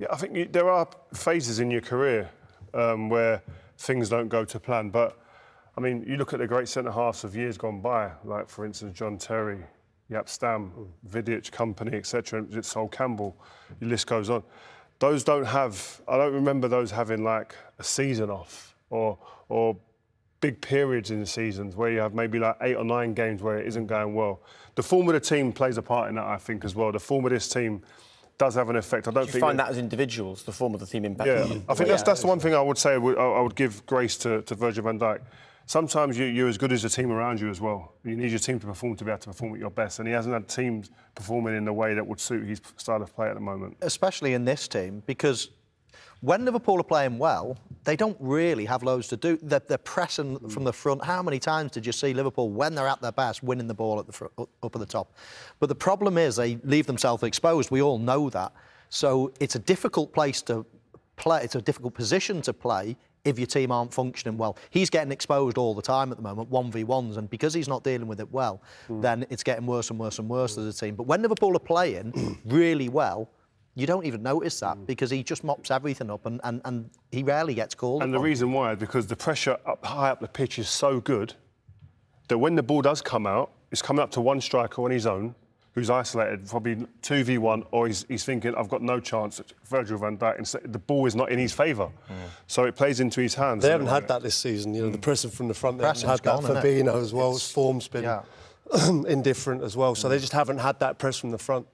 Yeah, I think there are phases in your career where things don't go to plan. But, I mean, you look at the great centre-halves of years gone by, like, for instance, John Terry, Stam, Vidic, Company, etc., Sol Campbell, your list goes on. Those don't have... I don't remember those having, like, a season off or big periods in the seasons where you have maybe, like, 8 or 9 games where it isn't going well. The form of the team plays a part in that, I think, as well. The form of this team does have an effect. I don't think... you find that as individuals, the form of the team impacting you? I think that's the one thing I would say. I would give grace to Virgil van Dijk. Sometimes you're as good as the team around you as well. You need your team to perform to be able to perform at your best, and he hasn't had teams performing in the way that would suit his style of play at the moment. Especially in this team, because when Liverpool are playing well, they don't really have loads to do. They're pressing from the front. How many times did you see Liverpool, when they're at their best, winning the ball at the front, up at the top? But the problem is they leave themselves exposed. We all know that. So it's a difficult place to play. It's a difficult position to play if your team aren't functioning well. He's getting exposed all the time at the moment, 1v1s, and because he's not dealing with it well, then it's getting worse and worse and worse as a team. But when Liverpool are playing really well, you don't even notice that because he just mops everything up and he rarely gets called. And the reason why is because the pressure high up the pitch is so good that when the ball does come out, it's coming up to one striker on his own, who's isolated, probably 2v1, or he's thinking, I've got no chance. Virgil van Dijk, and the ball is not in his favour. So it plays into his hands. They haven't had that this season, you know, the pressing from the front. They haven't had that. Fabinho as well, his form's been indifferent as well. So they just haven't had that press from the front.